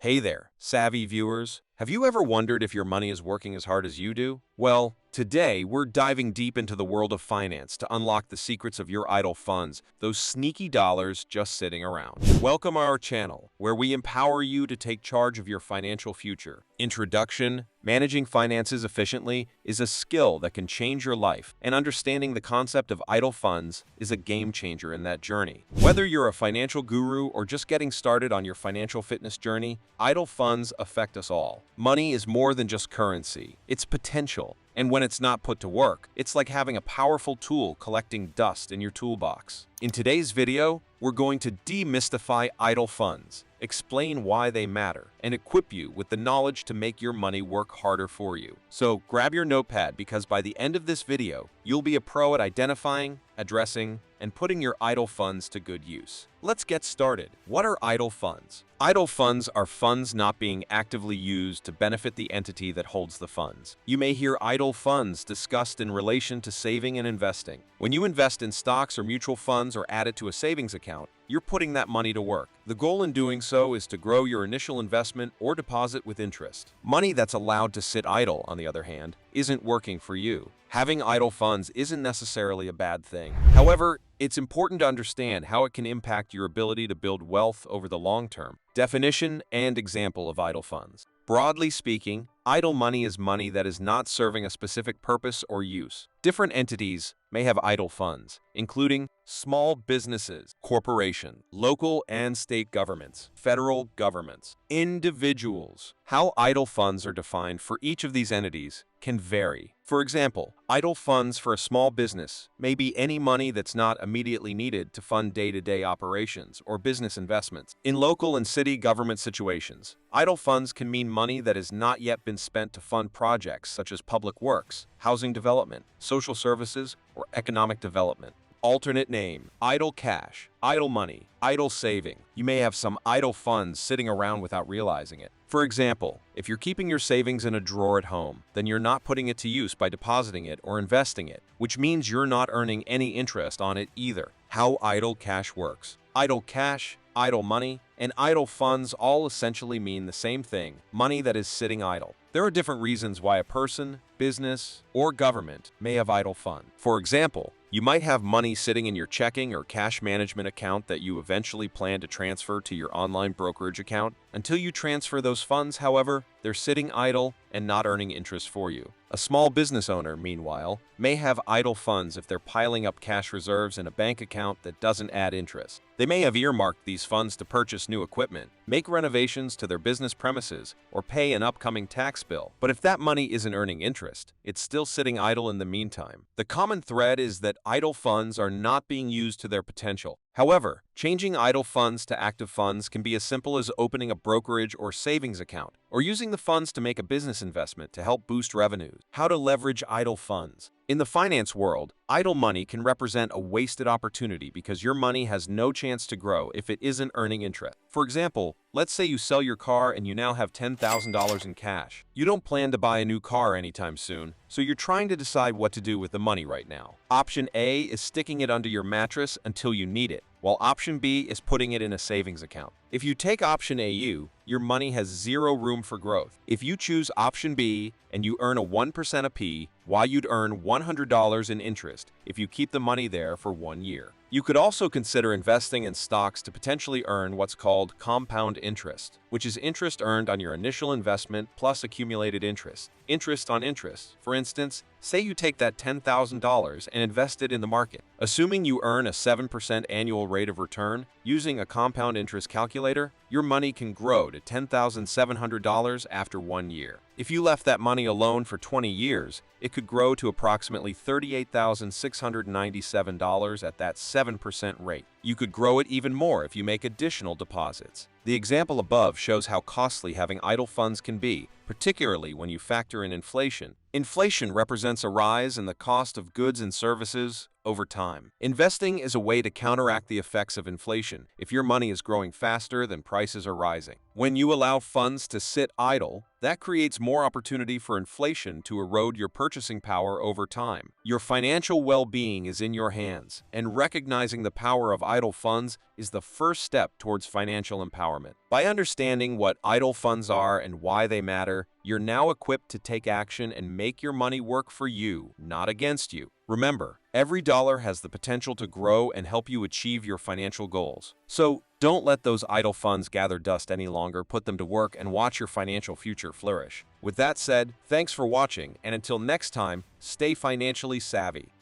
Hey there, savvy viewers. Have you ever wondered if your money is working as hard as you do? Well, today we're diving deep into the world of finance to unlock the secrets of your idle funds, those sneaky dollars just sitting around. Welcome to our channel, where we empower you to take charge of your financial future. Introduction: managing finances efficiently is a skill that can change your life, and understanding the concept of idle funds is a game changer in that journey. Whether you're a financial guru or just getting started on your financial fitness journey, idle funds affect us all. Money is more than just currency, it's potential. And when it's not put to work, it's like having a powerful tool collecting dust in your toolbox. In today's video, we're going to demystify idle funds, explain why they matter, and equip you with the knowledge to make your money work harder for you. So grab your notepad, because by the end of this video, you'll be a pro at identifying, addressing, and putting your idle funds to good use. Let's get started. What are idle funds? Idle funds are funds not being actively used to benefit the entity that holds the funds. You may hear idle funds discussed in relation to saving and investing. When you invest in stocks or mutual funds or add it to a savings account, you're putting that money to work. The goal in doing so is to grow your initial investment or deposit with interest. Money that's allowed to sit idle, on the other hand, isn't working for you. Having idle funds isn't necessarily a bad thing. However, it's important to understand how it can impact your ability to build wealth over the long term. Definition and example of idle funds. Broadly speaking, idle money is money that is not serving a specific purpose or use. Different entities may have idle funds, including small businesses, corporations, local and state governments, federal governments, individuals. How idle funds are defined for each of these entities can vary. For example, idle funds for a small business may be any money that's not immediately needed to fund day-to-day operations or business investments. In local and city government situations, idle funds can mean money that has not yet been spent to fund projects such as public works, housing development, social services, or economic development. Alternate name: idle cash, idle money, idle saving. You may have some idle funds sitting around without realizing it. For example, if you're keeping your savings in a drawer at home, then you're not putting it to use by depositing it or investing it, which means you're not earning any interest on it either. How idle cash works. Idle cash, idle money, and idle funds all essentially mean the same thing: money that is sitting idle. There are different reasons why a person, business, or government may have idle funds. For example, you might have money sitting in your checking or cash management account that you eventually plan to transfer to your online brokerage account. Until you transfer those funds, however, they're sitting idle and not earning interest for you. A small business owner, meanwhile, may have idle funds if they're piling up cash reserves in a bank account that doesn't add interest. They may have earmarked these funds to purchase new equipment, make renovations to their business premises, or pay an upcoming tax bill. But if that money isn't earning interest, it's still sitting idle in the meantime. The common thread is that idle funds are not being used to their potential. However, changing idle funds to active funds can be as simple as opening a brokerage or savings account, or using the funds to make a business investment to help boost revenues. How to leverage idle funds. In the finance world, idle money can represent a wasted opportunity because your money has no chance to grow if it isn't earning interest. For example, let's say you sell your car and you now have $10,000 in cash. You don't plan to buy a new car anytime soon, so you're trying to decide what to do with the money right now. Option A is sticking it under your mattress until you need it, while option B is putting it in a savings account. If you take option A, your money has zero room for growth. If you choose option B and you earn a 1% APY, while you'd earn $100 in interest if you keep the money there for 1 year. You could also consider investing in stocks to potentially earn what's called compound interest, which is interest earned on your initial investment plus accumulated interest. Interest on interest. For instance, say you take that $10,000 and invest it in the market. Assuming you earn a 7% annual rate of return, using a compound interest calculator, your money can grow to $10,700 after 1 year. If you left that money alone for 20 years, it could grow to approximately $38,697 at that 7% rate. You could grow it even more if you make additional deposits. The example above shows how costly having idle funds can be, particularly when you factor in inflation. Inflation represents a rise in the cost of goods and services over time. Investing is a way to counteract the effects of inflation if your money is growing faster than prices are rising. When you allow funds to sit idle, That creates more opportunity for inflation to erode your purchasing power over time. Your financial well-being is in your hands, and recognizing the power of idle funds is the first step towards financial empowerment. By understanding what idle funds are and why they matter, you're now equipped to take action and make your money work for you, not against you. Remember, every dollar has the potential to grow and help you achieve your financial goals. So, don't let those idle funds gather dust any longer. Put them to work and watch your financial future flourish. With that said, thanks for watching, and until next time, stay financially savvy.